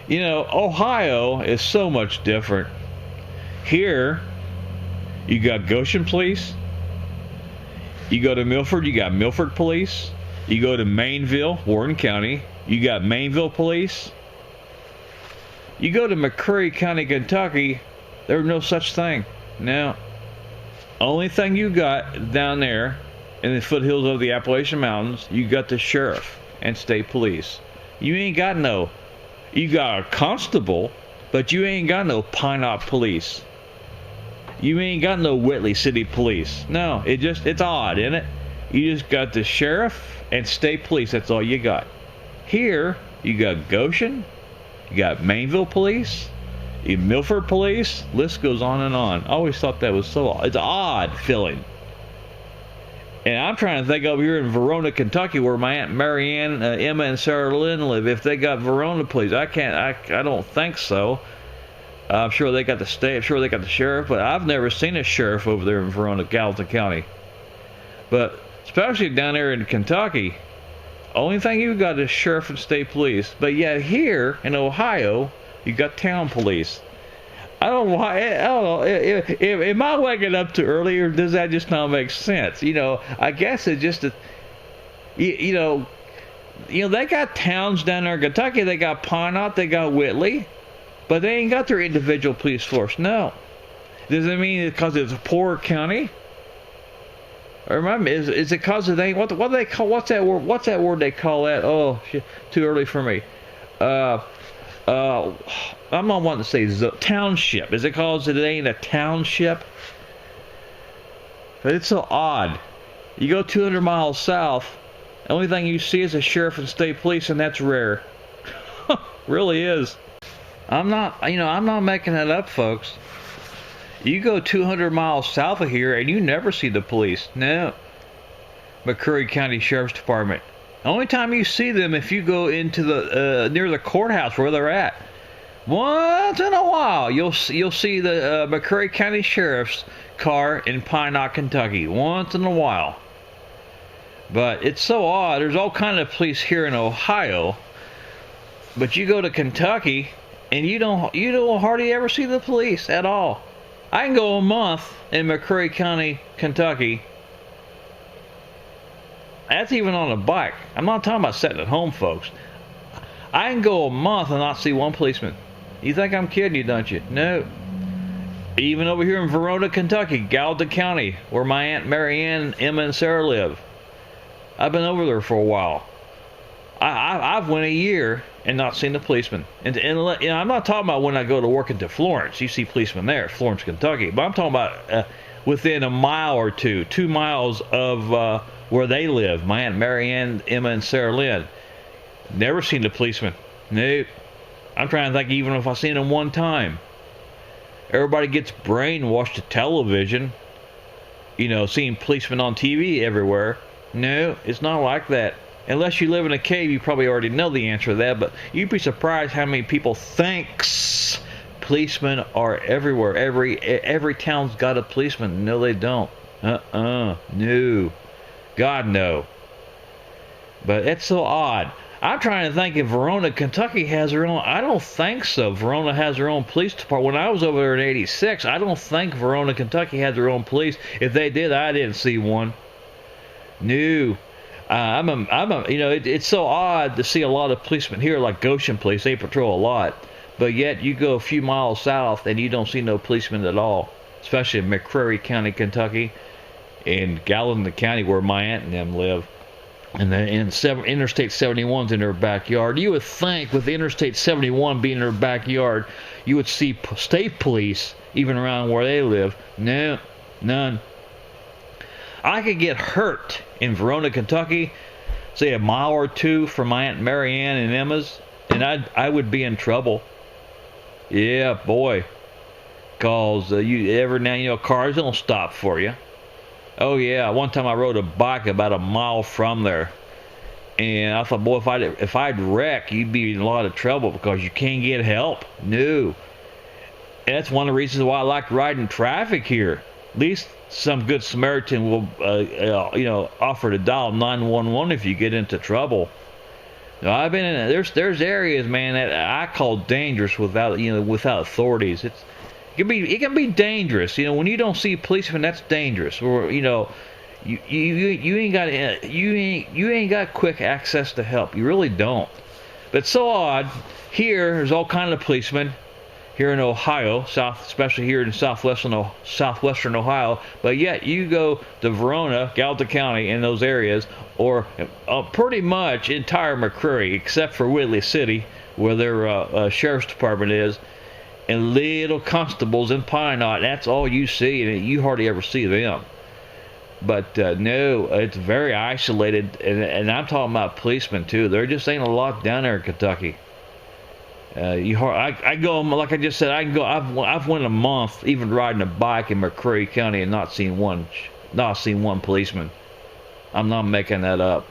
You know, Ohio is so much different. Here, you got Goshen police. You go to Milford, you got Milford police. You go to Mainville, Warren County, you got Mainville police. You go to McCreary County, Kentucky, there's no such thing. Now, only thing you got down there in the foothills of the Appalachian Mountains, you got the sheriff and state police. You ain't got no, you got a constable, but you ain't got no Pine Knot police. You ain't got no Whitley City police. No, it's odd, isn't it? You just got the sheriff and state police, that's all you got. Here, you got Goshen, you got Mainville police, you Milford police, list goes on and on. I always thought that was so odd. It's odd feeling. And I'm trying to think over here in Verona, Kentucky, where my Aunt Marianne, Emma, and Sarah Lynn live, if they got Verona police. I don't think so. I'm sure they got the state, I'm sure they got the sheriff, but I've never seen a sheriff over there in Verona, Gallatin County. But especially down there in Kentucky, only thing you got is sheriff and state police. But yet here in Ohio, you got town police. I don't know why. I don't know. Am I waking up too early, or does that just not make sense? You know, I guess it's just you know, they got towns down there in Kentucky. They got Pine Knot, they got Whitley, but they ain't got their individual police force. No. Does it mean because it's a poor county? Or remember, is it because of what do they call, what's that word they call that? Oh shit, too early for me. I'm not wanting to say township. Is it because it ain't a township? But it's so odd. You go 200 miles south, the only thing you see is a sheriff and state police, and that's rare. Really is. I'm not making that up, folks. You go 200 miles south of here, and you never see the police. No. McCreary County Sheriff's Department. The only time you see them if you go into the near the courthouse where they're at. Once in a while, you'll see the McCreary County Sheriff's car in Pine Knot, Kentucky. Once in a while. But it's so odd. There's all kind of police here in Ohio, but you go to Kentucky and you don't hardly ever see the police at all. I can go a month in McCreary County, Kentucky. That's even on a bike. I'm not talking about sitting at home, folks. I can go a month and not see one policeman. You think I'm kidding you, don't you? No. Even over here in Verona, Kentucky, Gallatin County, where my Aunt Marianne, Emma, and Sarah live. I've been over there for a while. I've went a year and not seen the policeman. And I'm not talking about when I go to work into Florence. You see policemen there, Florence, Kentucky. But I'm talking about within a mile or 2 miles of where they live. My Aunt Marianne, Emma, and Sarah Lynn. Never seen the policeman. Nope. I'm trying to think even if I've seen him one time. Everybody gets brainwashed to television. You know, seeing policemen on TV everywhere. No, it's not like that. Unless you live in a cave, you probably already know the answer to that, but you'd be surprised how many people thinks policemen are everywhere. Every town's got a policeman. No, they don't. No. God, no. But it's so odd. I'm trying to think if Verona, Kentucky has their own. I don't think so. Verona has their own police department. When I was over there in '86, I don't think Verona, Kentucky had their own police. If they did, I didn't see one. No. It's so odd to see a lot of policemen here, like Goshen police. They patrol a lot, but yet you go a few miles south and you don't see no policemen at all. Especially in McCreary County, Kentucky, and Gallatin County, where my aunt and them live. And then Interstate 71's in their backyard. You would think with Interstate 71 being in their backyard, you would see state police even around where they live. No, none. I could get hurt in Verona, Kentucky, say a mile or 2 from my Aunt Marianne and Emma's, and I would be in trouble. Yeah, boy. Because every now cars don't stop for you. Oh yeah, one time I rode a bike about a mile from there, and I thought, boy, if I'd wreck, you'd be in a lot of trouble because you can't get help. No. And that's one of the reasons why I like riding traffic here. At least some good Samaritan will, offer to dial 911 if you get into trouble. So I've been in there's areas, man, that I call dangerous without authorities. It can be dangerous. When you don't see policemen, that's dangerous. Or you ain't got quick access to help. You really don't. But it's so odd. Here, there's all kind of policemen here in Ohio, especially here in southwestern Ohio. But yet you go to Verona, Gallatin County, in those areas, or pretty much entire McCreary, except for Whitley City, where their sheriff's department is, and little constables in Pine Knot. That's all you see, and you hardly ever see them. But no, it's very isolated, and I'm talking about policemen too. There just ain't a lot down there in Kentucky. I go, like I just said, I can go. I've went a month even riding a bike in McCreary County and not seen one policeman. I'm not making that up.